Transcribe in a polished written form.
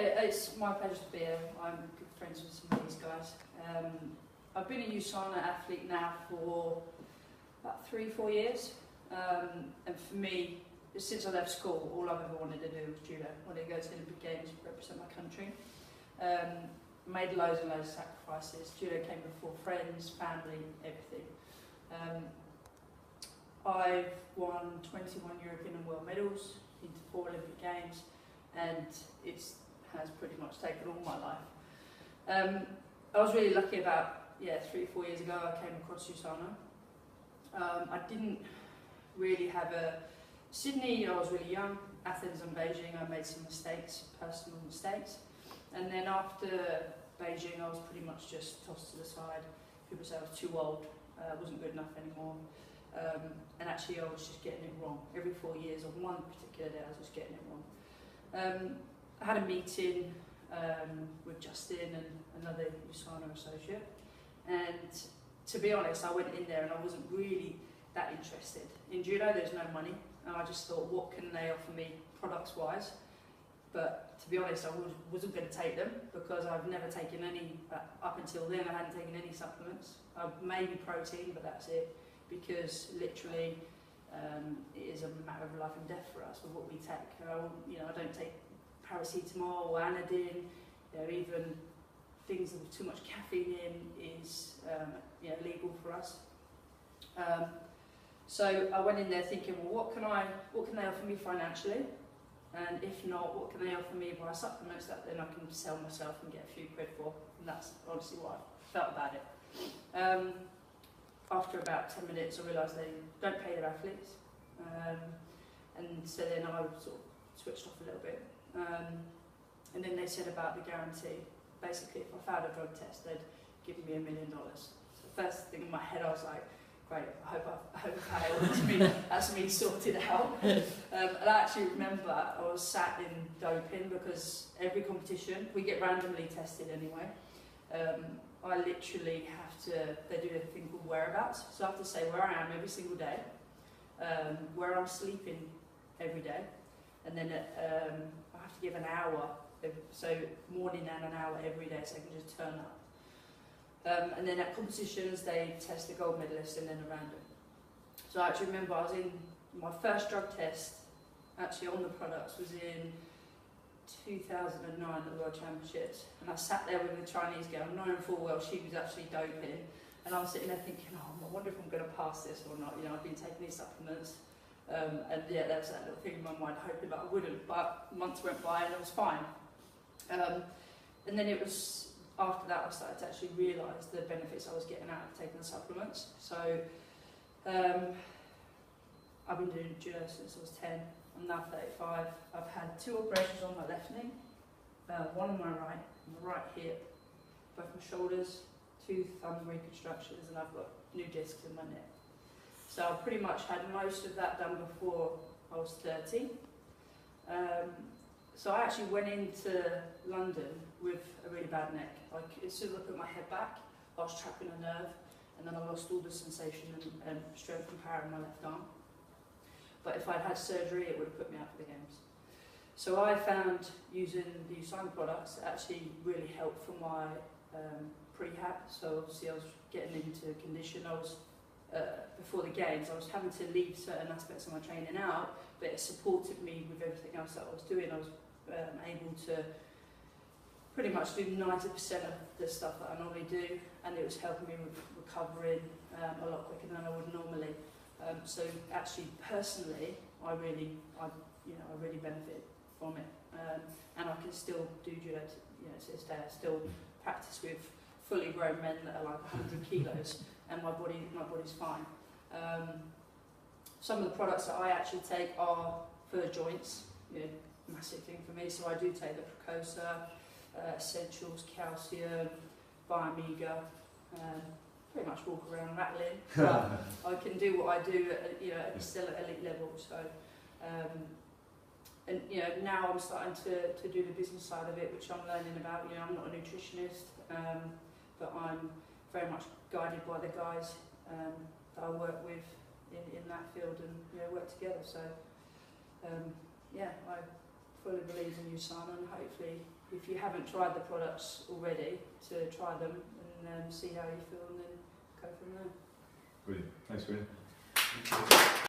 Yeah, it's my pleasure to be here. I'm good friends with some of these guys. I've been a Usana athlete now for about 3-4 years, and for me, since I left school, all I've ever wanted to do was judo. I wanted to go to the Olympic Games, represent my country. Made loads and loads of sacrifices. Judo came before friends, family, everything. I've won 21 European and world medals, into 4 Olympic Games, and it has pretty much taken all my life. I was really lucky about 3-4 years ago. I came across Usana. I didn't really have a Sydney. I was really young. Athens and Beijing, I made some mistakes, personal mistakes, and then after Beijing, I was pretty much just tossed to the side. People said I was too old, wasn't good enough anymore, and actually I was just getting it wrong. Every 4 years, on one particular day, I was just getting it wrong. I had a meeting with Justin and another Usana associate, and to be honest, I went in there and I wasn't really that interested. In judo, there's no money, and I just thought, what can they offer me products-wise? But to be honest, I wasn't going to take them because I've never taken any, up until then I hadn't taken any supplements. Maybe protein, but that's it, because literally it is a matter of life and death for us with what we take. I don't take paracetamol or anodine, even things with too much caffeine in is legal for us. So I went in there thinking, well, what can they offer me financially? And if not, what can they offer me by supplements that then I can sell myself and get a few quid for? And that's honestly what I felt about it. After about 10 minutes, I realised they don't pay their athletes. And so then I sort of switched off a little bit. And then they said about the guarantee. Basically, if I failed a drug test, they'd give me $1 million. So the first thing in my head, I was like, great, I hope I fail. That's me sorted out. And I actually remember I was sat in doping because every competition, we get randomly tested anyway. I literally have to, they do a thing called whereabouts. So I have to say where I am every single day, where I'm sleeping every day, and then I have to give an hour, so morning and an hour every day, so I can just turn up. And then at competitions, they test the gold medalist and then a random. So I actually remember I was in my first drug test, actually on the products, was in 2009 at the World Championships. And I sat there with a Chinese girl, knowing full well she was actually doping. And I was sitting there thinking, oh, I wonder if I'm going to pass this or not. I've been taking these supplements. And yeah, there was that little thing in my mind, hoping that I wouldn't. But months went by and it was fine. And then it was, after that, I started to actually realise the benefits I was getting out of taking the supplements. So I've been doing judo since I was 10. I'm now 35. I've had 2 operations on my left knee, one on my right hip, both my shoulders, 2 thumb reconstructions, and I've got new discs in my neck. So I pretty much had most of that done before I was 30. So I actually went into London with a really bad neck. Like, as soon as I put my head back, I was trapping a nerve, and then I lost all the sensation and strength and power in my left arm. But if I'd had surgery, it would have put me out for the games. So I found using the Usana products actually really helped for my prehab. So obviously I was getting into condition. I was before the games, I was having to leave certain aspects of my training out, but it supported me with everything else that I was doing. I was able to pretty much do 90% of the stuff that I normally do, and it was helping me with recovering a lot quicker than I would normally. So actually, personally, I really benefit from it, and I can still do judo. To this day, I still practice with fully grown men that are like 100 kilos, and my body's fine. Some of the products that I actually take are for joints, massive thing for me. So I do take the Precosa, Essentials, Calcium, Biomega. Pretty much walk around rattling, but I can do what I do at still at elite level. So, and now I'm starting to do the business side of it, which I'm learning about. I'm not a nutritionist, but I'm very much guided by the guys that I work with in that field, and work together. So, I fully believe in Usana, and hopefully if you haven't tried the products already, to try them and see how you feel, and then go from there. Brilliant. Thanks, Karina.